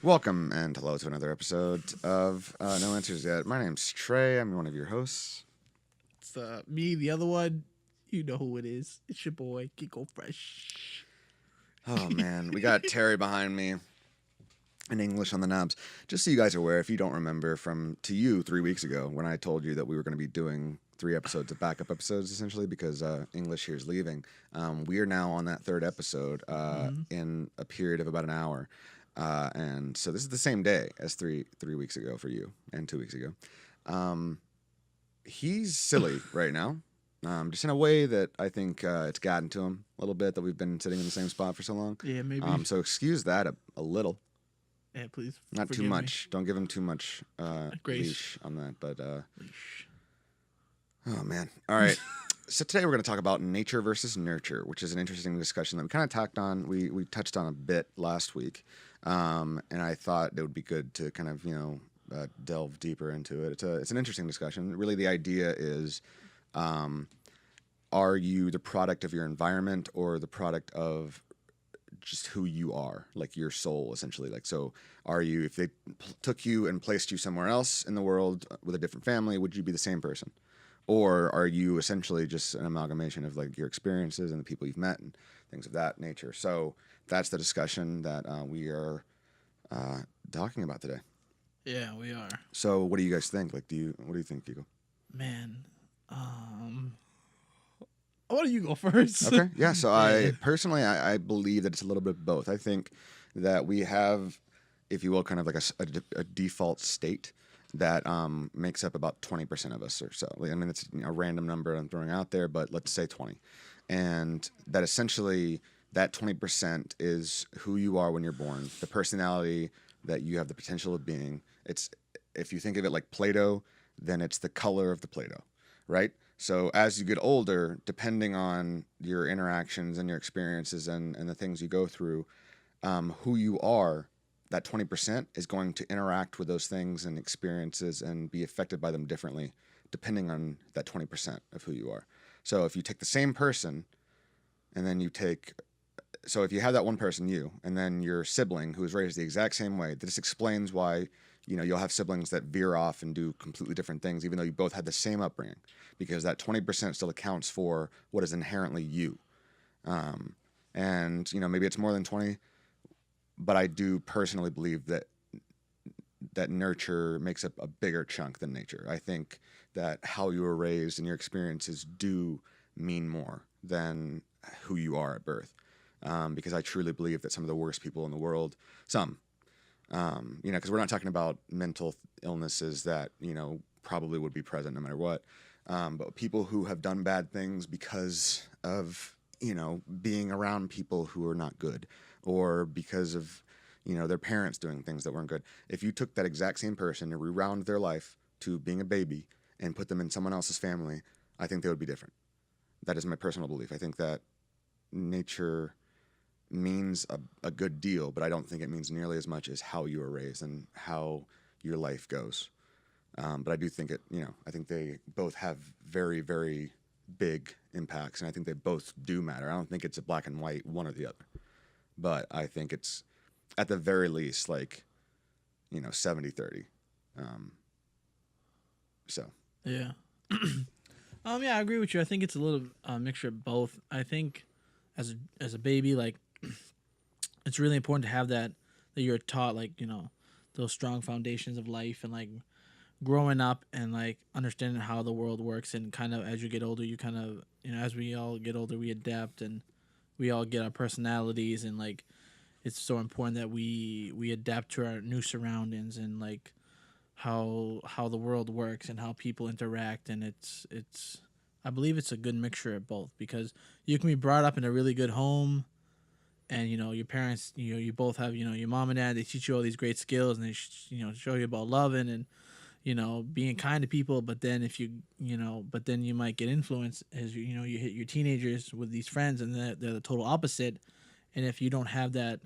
Welcome and hello to another episode of No Answers Yet. My name's Trey. I'm one of your hosts. It's me, the other one. You know who it is. It's your boy, Kiko Fresh. Oh man, we got Terry behind me in English on the knobs. Just so you guys are aware, if you don't remember to you 3 weeks ago when I told you that we were going to be doing 3 episodes of backup episodes essentially because English here is leaving. We are now on that third episode in a period of about an hour. And so this is the same day as three weeks ago for you and 2 weeks ago. He's silly right now, just in a way that I think it's gotten to him a little bit that we've been sitting in the same spot for so long. Yeah, maybe. So excuse that a little, Yeah, please. not too forgive me. much. Don't give him too much Grace. leash on that. But Leash. oh man, all right. So today we're going to talk about nature versus nurture, which is an interesting discussion that we kind of talked on. We touched on a bit last week, and I thought it would be good to kind of delve deeper into it. It's an interesting discussion. Really, the idea is, are you the product of your environment or the product of just who you are, like your soul, essentially? Like, so are you, if they took you and placed you somewhere else in the world with a different family, would you be the same person? Or are you essentially just an amalgamation of like your experiences and the people you've met and things of that nature? So that's the discussion that we are talking about today. Yeah, we are. So what do you guys think? Like, what do you think, Kiko? Man, why don't you go first? Okay, yeah. So I personally, I believe that it's a little bit of both. I think that we have, if you will, kind of like a default state that makes up about 20% of us or so. I mean, it's a random number I'm throwing out there, but let's say 20. And that essentially, that 20% is who you are when you're born, the personality that you have the potential of being. It's, if you think of it like Play-Doh, then it's the color of the Play-Doh, right? So as you get older, depending on your interactions and your experiences and the things you go through, who you are, that 20% is going to interact with those things and experiences and be affected by them differently depending on that 20% of who you are. So if you take the same person and then so if you have that one person, you, and then your sibling who was raised the exact same way, this explains why, you'll have siblings that veer off and do completely different things, even though you both had the same upbringing, because that 20% still accounts for what is inherently you. And, maybe it's more than 20, but I do personally believe that nurture makes up a bigger chunk than nature. I think that how you were raised and your experiences do mean more than who you are at birth. Because I truly believe that some of the worst people in the world, because we're not talking about mental illnesses that, probably would be present no matter what, but people who have done bad things because of, being around people who are not good, or because of, their parents doing things that weren't good. If you took that exact same person and rewound their life to being a baby and put them in someone else's family, I think they would be different. That is my personal belief. I think that nature means a good deal, but I don't think it means nearly as much as how you were raised and how your life goes. But I do think I think they both have very, very big impacts, and I think they both do matter. I don't think it's a black and white, one or the other. But I think it's, at the very least, like, 70-30. So. Yeah. Yeah, I agree with you. I think it's a little mixture of both. I think as a baby, like, it's really important to have that you're taught, like, those strong foundations of life, and like growing up and like understanding how the world works. And kind of as you get older, you kind of, as we all get older, we adapt and we all get our personalities, and like it's so important that we adapt to our new surroundings and like how the world works and how people interact. And it's I believe it's a good mixture of both, because you can be brought up in a really good home, and your parents, you both have, your mom and dad, they teach you all these great skills, and they show you about loving and being kind to people. But then but then you might get influenced as you hit your teenagers with these friends, and they're the total opposite. And if you don't have that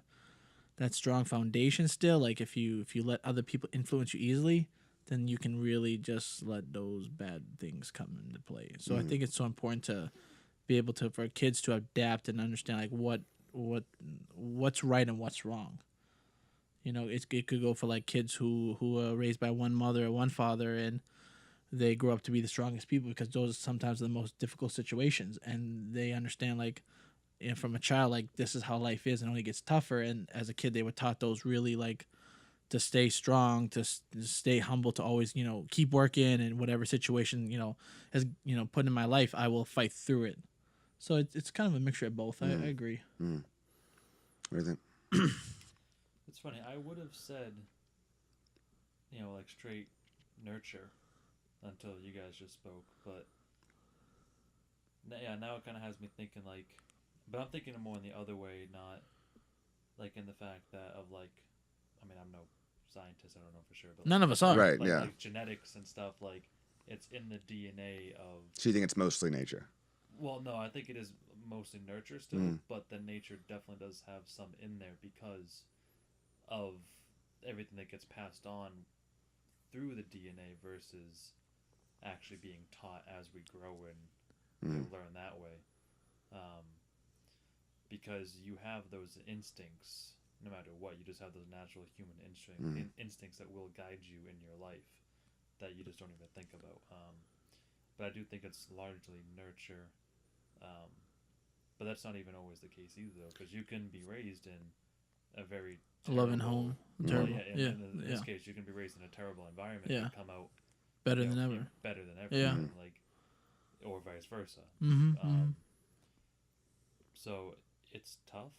strong foundation still, like if you let other people influence you easily, then you can really just let those bad things come into play. So I think it's so important to be able to, for kids to adapt and understand like what's right and what's wrong. it could go for like kids who are raised by one mother or one father, and they grow up to be the strongest people because those are sometimes the most difficult situations, and they understand like, from a child, like this is how life is and it only gets tougher. And as a kid, they were taught those really like to stay strong, to stay humble, to always keep working, and whatever situation has put in my life, I will fight through it. So it's kind of a mixture of both. I agree. Mm. What do you think? It's funny. I would have said, like straight nurture until you guys just spoke, but yeah, now it kind of has me thinking like, but I'm thinking more in the other way, not like in the fact that of like, I mean, I'm no scientist, I don't know for sure, but None of us are. Right. like, Yeah. like genetics and stuff, like it's in the DNA of. So you think it's mostly nature? Well, no, I think it is mostly nurture still, but the nature definitely does have some in there because of everything that gets passed on through the DNA versus actually being taught as we grow and learn that way. Because you have those instincts no matter what. You just have those natural human instincts that will guide you in your life that you just don't even think about. But I do think it's largely nurture. But that's not even always the case either, though, because you can be raised in a very loving home. Terrible. In this case, you can be raised in a terrible environment and come out better than ever. Better than ever. Yeah. Like, or vice versa. So it's tough,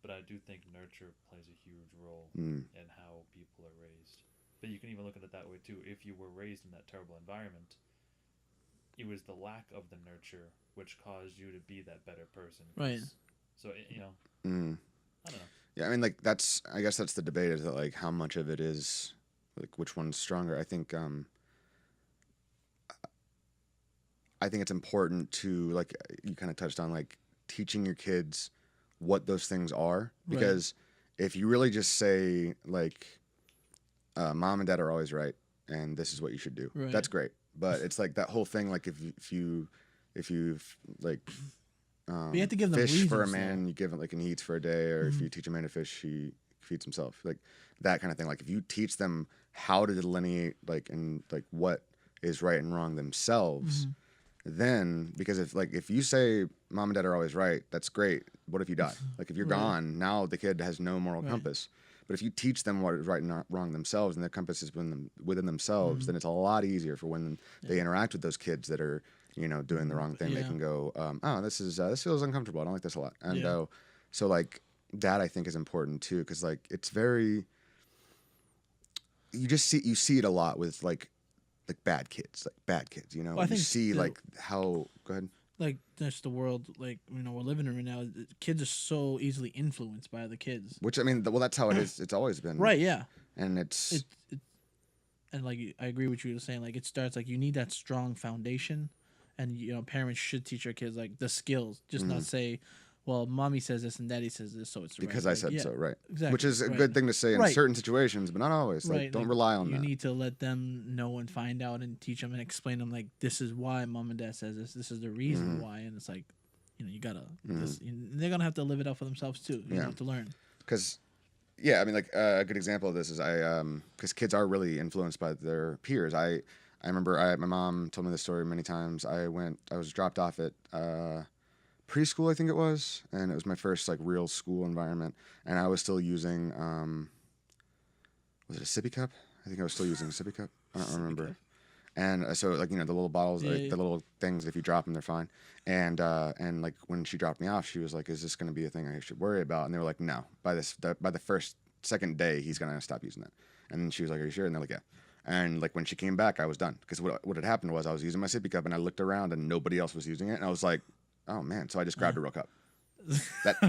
but I do think nurture plays a huge role in how people are raised. But you can even look at it that way too. If you were raised in that terrible environment, it was the lack of the nurture which caused you to be that better person. Right. So I don't know. Yeah, I mean, like I guess that's the debate, is that like how much of it is like which one's stronger. I think it's important to, like you kind of touched on, like teaching your kids what those things are, because if you really just say like mom and dad are always right and this is what you should do, that's great, but it's like that whole thing, like if you like you have to give them fish reasons, for a man, you give him like, and he eats for a day, or if you teach a man to fish, he feeds himself, like that kind of thing. Like if you teach them how to delineate like and like what is right and wrong themselves, then, because if you say mom and dad are always right, that's great. What if you die? Like if you're gone, now the kid has no moral compass. But if you teach them what is right and wrong themselves, and their compass is within themselves, then it's a lot easier for when they interact with those kids that are doing the wrong thing. They can go, oh, this feels uncomfortable. I don't like this a lot. And so like that I think is important too, because like it's very, you see it a lot with like bad kids, Well, I think you see like how, go ahead. Like that's the world, like we're living in right now. Kids are so easily influenced by other kids. Which I mean, well, that's how it is. It's always been. Right. Yeah. And it's and like I agree with you saying, like it starts like you need that strong foundation, and parents should teach their kids like the skills, just not say, well, mommy says this and daddy says this, so it's because right. I said so, right? Exactly. Which is a good thing to say in certain situations, but not always. Like, don't rely on that. You need to let them know and find out and teach them and explain them, like, this is why mom and dad says this. This is the reason why. And it's like, you gotta. They're gonna have to live it out for themselves too. You know, to learn. Because, I mean, like a good example of this is because kids are really influenced by their peers. I remember my mom told me this story many times. I was dropped off at preschool, I think it was, and it was my first like real school environment, and I was still using was it a sippy cup? I think I was still using a sippy cup. I don't remember. And so like the little bottles, the little things, if you drop them, they're fine. And like when she dropped me off, she was like, "Is this going to be a thing I should worry about?" And they were like, "No. By the second day, he's going to stop using that." And then she was like, "Are you sure?" And they're like, "Yeah." And like when she came back, I was done, because what had happened was I was using my sippy cup and I looked around and nobody else was using it, and I was like, oh man, so I just grabbed a real cup.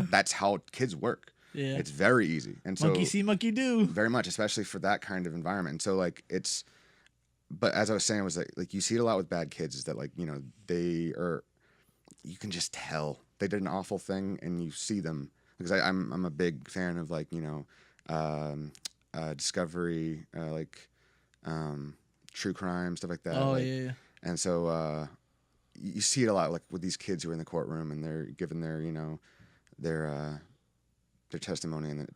That's how kids work. Yeah. It's very easy. And so monkey see, monkey do. Very much, especially for that kind of environment. And so like but as I was saying, was like you see it a lot with bad kids, is that like, they are, you can just tell they did an awful thing and you see them, because I'm a big fan of like, Discovery, like true crime, stuff like that. Oh, like, yeah. And so, you see it a lot, like with these kids who are in the courtroom and they're given their, their their testimony, and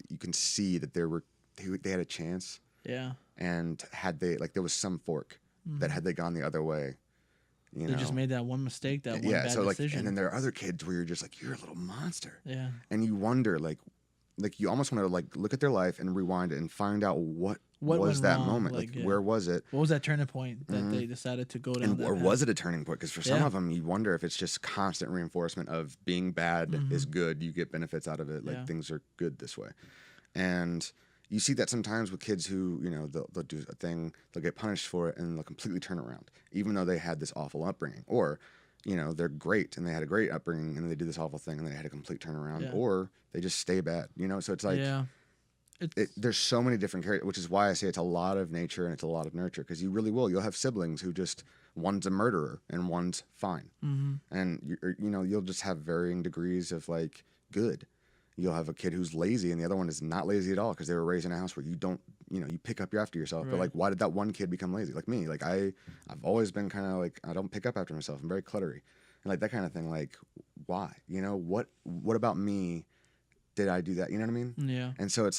you can see that they had a chance, Yeah. and had they there was some fork that had they gone the other way, They just made that one mistake, that one yeah. bad So decision. and then there are other kids where you're just like, you're a little monster, Yeah. and you wonder you almost want to look at their life and rewind it and find out what was went that wrong, moment, where was it? What was that turning point that they decided to go down And, that or path? was it a turning point? Because for some Yeah. of them, you wonder if it's just constant reinforcement of being bad is good. You get benefits out of it. Like, Yeah. things are good this way. And you see that sometimes with kids who, they'll do a thing, they'll get punished for it, and they'll completely turn around, even though they had this awful upbringing. Or, they're great and they had a great upbringing, and then they do this awful thing and they had a complete turnaround. Yeah. Or they just stay bad. So it's like, yeah. there's so many different characters, which is why I say it's a lot of nature and it's a lot of nurture, because you really will. You'll have siblings who just, one's a murderer and one's fine. And, you'll just have varying degrees of good. You'll have a kid who's lazy and the other one is not lazy at all because they were raised in a house where you don't, you pick up after yourself. Right. But why did that one kid become lazy? Like me, I've always been kind of I don't pick up after myself. I'm very cluttery and that kind of thing. Why? What about me? Did I do that? You know what I mean? Yeah. And so it's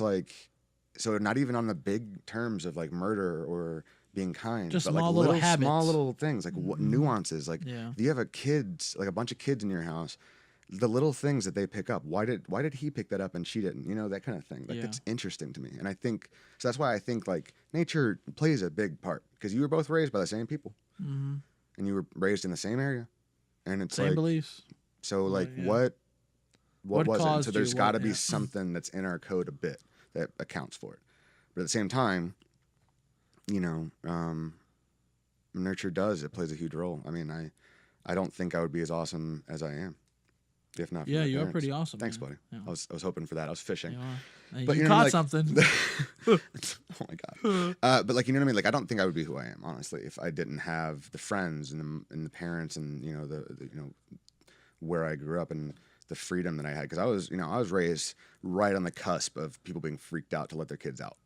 so not even on the big terms of murder or being kind, Just but small little habits. small little things, what nuances, Yeah. if you have a bunch of kids in your house, the little things that they pick up. Why did he pick that up and she didn't? That kind of thing. Yeah. It's interesting to me. And I think, so that's why I think nature plays a big part, because you were both raised by the same people and you were raised in the same area. And it's Same beliefs. so Right, yeah. what was it? And caused so there's you? got to What- be yeah. something that's in our code a bit that accounts for it. But at the same time, nurture it plays a huge role. I mean, I don't think I would be as awesome as I am if not for Yeah, my you're parents. pretty awesome. Thanks, man. buddy. Yeah. I was hoping for that. I was fishing. You are. But you you know, caught something. Oh my god. But you know what I mean? I don't think I would be who I am, honestly, if I didn't have the friends and the parents and the where I grew up and the freedom that I had, because I was raised right on the cusp of people being freaked out to let their kids out.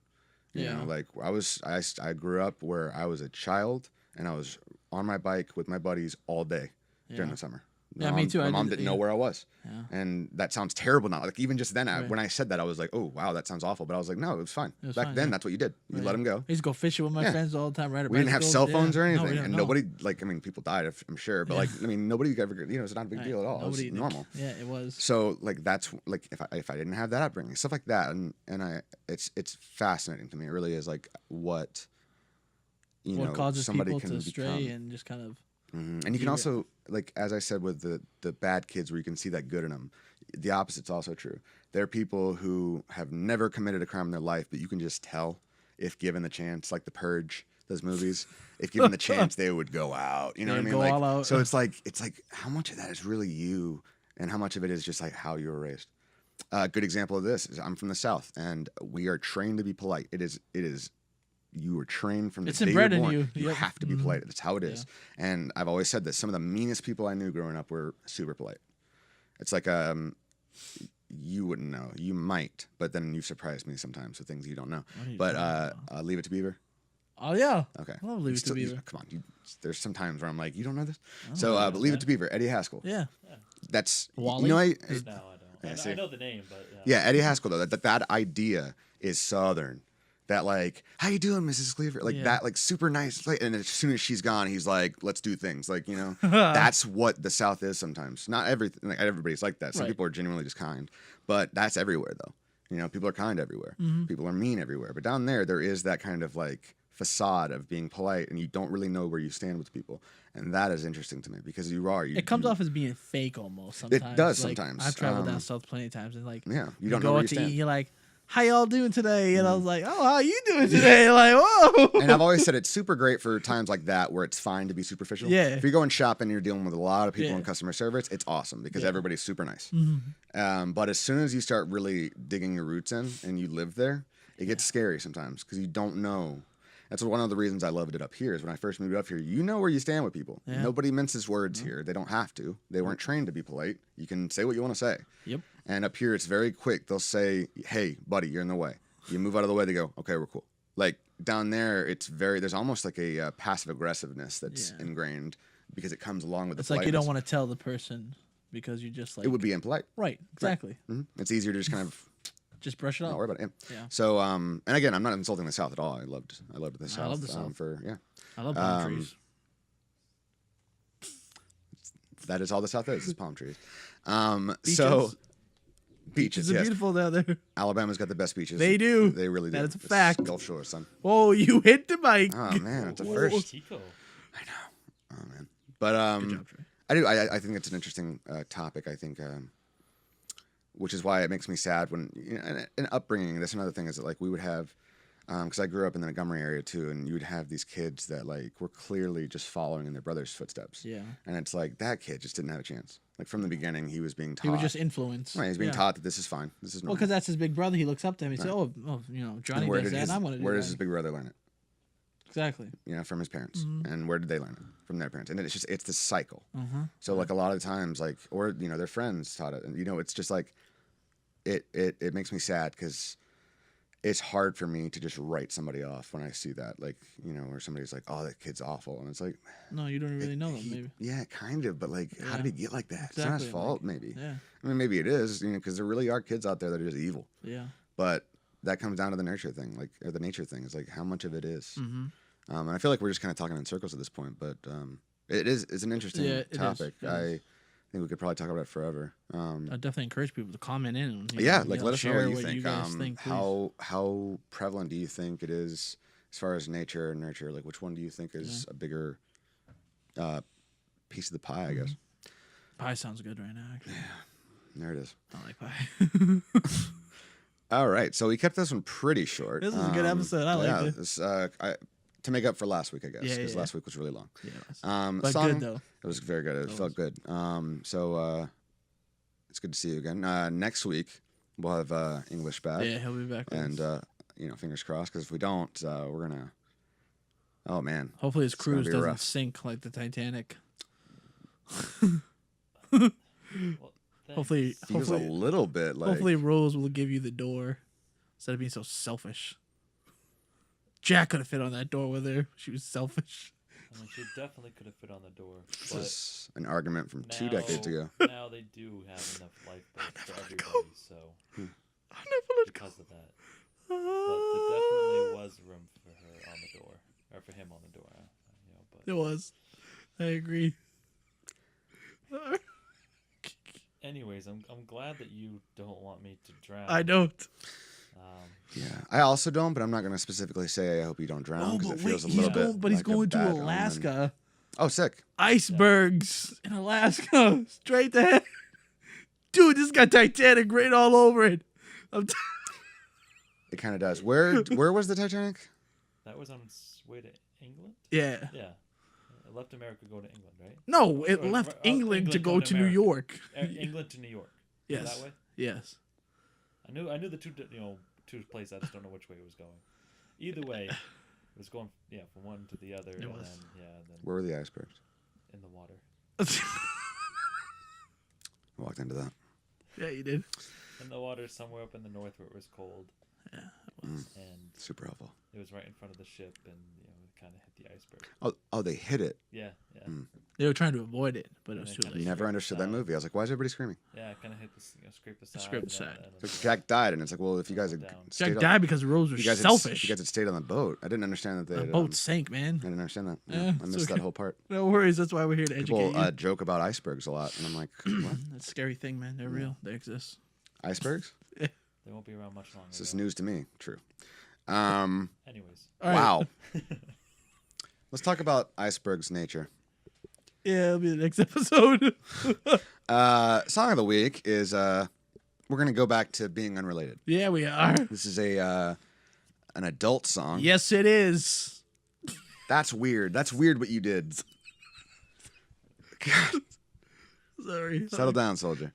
I grew up where I was a child and I was on my bike with my buddies all day during Yeah. the summer. Yeah, me too. My I mom did- didn't know yeah. where I was. Yeah. And that sounds terrible now. Even just then, Right. when I said that, I was like, oh, wow, that sounds awful. But I was like, no, it was fine. It was Back fine, then, yeah. that's what you did. You Right. let them go. I used to go fishing with my Yeah. friends all the time. Right. We didn't have cell phones or anything. No, And nobody, people died, people sure. But, nobody ever, it's not a big deal at all. It was normal. Yeah, it was. So, that's, if I didn't have that upbringing, stuff like that. And it's fascinating to me. It really is, what, What causes somebody people can to stray become. and just kind of. And you can You're- also, as I said, with the bad kids where you can see that good in them, the opposite's also true. There are people who have never committed a crime in their life, but you can just tell if given the chance, like The Purge, those movies, if given the chance, they would go out. You know what I They'd mean? go all out. So it's like how much of that is really you and how much of it is just how you were raised. A good example of this is I'm from the South, and we are trained to be polite. It is you were trained from the It's day you're inbred in born. you. You Yep. have to be Mhm. polite. That's how it is. And I've always said this. Some of the meanest people I knew growing up were super polite. It's you wouldn't know. You might, but then you surprise me sometimes with things you don't know. What are you But talking about? Leave It to Beaver. Oh yeah. Okay. I love Leave It to Beaver. Come on. There's some times where I'm like, you don't know this. Oh, So, yeah, but Leave yeah. It to Beaver. Eddie Haskell. Yeah. That's Wally? No, I don't. Yeah, I see. know the name, but Yeah, Eddie Haskell though. That idea is Southern. That how you doing, Mrs. Cleaver? Yeah. That super nice. And as soon as she's gone, he's like, let's do things. That's what the South is sometimes. Not everything. Everybody's like that. Some Right. people are genuinely just kind, but that's everywhere though. People are kind everywhere. Mhm. People are mean everywhere. But down there is that kind of facade of being polite, and you don't really know where you stand with people, and that is interesting to me because It comes off as being fake almost. Sometimes does sometimes. I've traveled down south plenty of times, and yeah, you you don't know go where out you to stand. eat, you're like, "How y'all doing today?" And I was like, "Oh, how you doing today?" Whoa. And I've always said it's super great for times like that where it's fine to be superficial. Yeah. If you're going shopping and you're dealing with a lot of people Yeah. in customer service, it's awesome because Yeah. everybody's super nice. Mhm. But as soon as you start really digging your roots in and you live there, it gets scary sometimes because you don't know. That's one of the reasons I loved it up here is when I first moved up here, you know where you stand with people. Yeah. Nobody minces words here. They don't have to. They weren't trained to be polite. You can say what you want to say. Yep. And up here, it's very quick. They'll say, hey, buddy, you're in the way. You move out of the way, they go, okay, we're cool. Down there, there's almost a passive aggressiveness that's Yeah. ingrained because it comes along with the It's like you don't politeness. want to tell the person because you just like It would be impolite. right, exactly. It's easier to just kind of Just brush it not off. worry about it. Yeah. So, and again, I'm not insulting the South at all. I loved the South. I love the South. Yeah. I love palm trees. That is all the South is palm trees. Beaches. So beaches, It's yes. beautiful down there. Alabama's got the best beaches. They do. They really do. That is a It's fact. Gulf Shore, son. Oh, you hit the mic. Oh man, it's a Whoa, first. Tico. Oh man, but Good job, Trey. I do. I think it's an interesting topic. I think, which is why it makes me sad when an upbringing. That's another thing is that like we would have, because I grew up in the Montgomery area too, and you would have these kids that like were clearly just following in their brother's footsteps. Yeah. And it's like that kid just didn't have a chance. Like from the beginning, he was being taught. He was just influenced. Right, he's being Yeah. taught that this is fine. This is Well, normal. because that's his big brother. He looks up to him. He says, "Oh, Johnny And where does did that. his, and I'm gonna do where that." does his big brother learn it? Exactly. You know, from his parents. Mm-hmm. And where did they learn it? From their parents. And it's the cycle. So like a lot of the times, like, or their friends taught it, and it's just like, it makes me sad because it's hard for me to just write somebody off when I see that, like, where somebody's like, oh, that kid's awful, and it's like, No, you don't really know them. Maybe. yeah, kind of, but like, how did he get like that? It's not Exactly, his fault, maybe. Yeah. I mean, maybe it is, because there really are kids out there that are just evil, Yeah. but that comes down to the nurture thing, like, or the nature thing. It's like how much of it is. Mm-hmm. And I feel like we're just kind of talking in circles at this point, but it's an interesting Yeah, it is. topic. It I is. think we could probably talk about it forever. I definitely encourage people to comment in. And, Yeah, like let us know share what you think. guys think. Please. How prevalent do you think it is as far as nature and nurture? Like, which one do you think is a bigger piece of the pie? I guess. Pie sounds good right now. Actually, There it is. I like pie. All right, so we kept this one pretty short. This is a good episode. I liked it. This, to make up for last week, I guess, Yeah, because yeah. last week was really long. Yeah, but Song- good though. It was very good. It felt good. So it's good to see you again. Next week we'll have English back. Yeah, he'll be back. with And us. fingers crossed, because if we don't, we're gonna. Oh man. Hopefully his it's gonna cruise be doesn't rough. sink like the Titanic. Well, Hopefully, He was a hopefully, little bit like. hopefully Rose will give you the door instead of being so selfish. Jack could have fit on that door with her. She was selfish. I mean, she definitely could have fit on the door. This But is an argument from now, 2 decades ago. Now they do have enough lifeboats for everybody, so I'll never let go. because of that. But there definitely was room for her on the door, or for him on the door. But It was. I agree. anyways, I'm glad that you don't want me to drown. I don't. Yeah, I also don't, but I'm not going to specifically say I hope you don't drown, because it feels a little bit. But he's like a going to bad omen. Alaska. Oh, sick! Icebergs in Alaska. Straight to hell. Dude, this got Titanic written all over it. It kind of does. Where was the Titanic? That was on its way to England. Yeah. Yeah, it left America to go to England, right? No, it Or- left or- England to England go going to to New America. York. England to New York. Yes. That way. Yes. I knew the two two places. I just don't know which way it was going. Either way, it was going from one to the other, and was. then Where were the icebergs? in the water. I walked into that. Yeah, you did. In the water somewhere up in the north where it was cold. Yeah, it was. And Super helpful. it was right in front of the ship, and it kind of hit the iceberg. Oh, they hit it. Yeah. They were trying to avoid it, but it was too I late. Never understood that movie. I was like, why is everybody screaming? Yeah, it kind of hit the scrape the side. Scrape the and side. then Like, Jack died, and it's like, well, if you guys had Down. stayed Jack on- died because Rose was if you guys selfish. If you guys had stayed on the boat, I didn't understand that they. The had, boat sank, man. I didn't understand that. Yeah, I it's missed that okay. whole part. No worries. That's why we're here to educate People you. joke about icebergs a lot, and I'm like, what? That's a scary thing, man. They're real. They exist. Icebergs? They won't be around much longer. This is though. news to me. True. Anyways, All right. Wow. Let's talk about icebergs' nature. Yeah, it'll be the next episode. Song of the week is we're gonna go back to being unrelated. Yeah, we are. This is an adult song. Yes, it is. That's weird. That's weird what you did. God, Sorry. settle down, soldier.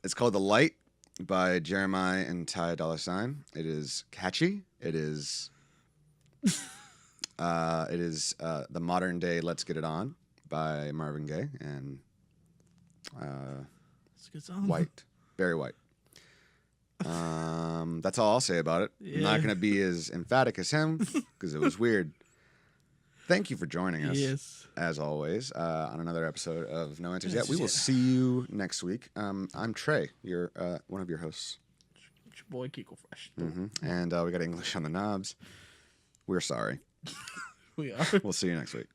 It's called "The Light" by Jeremih and Dolla. It is catchy. It is. The modern day "Let's Get It On" by Marvin Gaye and It's a good song. white, very white. That's all I'll say about it. I'm Yeah. not gonna be as emphatic as him because it was weird. thank you for joining us. Yes. As always, on another episode of No Answers Yet. Answers We will Yet. see you next week. I'm Trey, your one of your hosts. It's your boy Kiko Fresh. And we got English on the knobs. We're sorry. We are. We'll see you next week.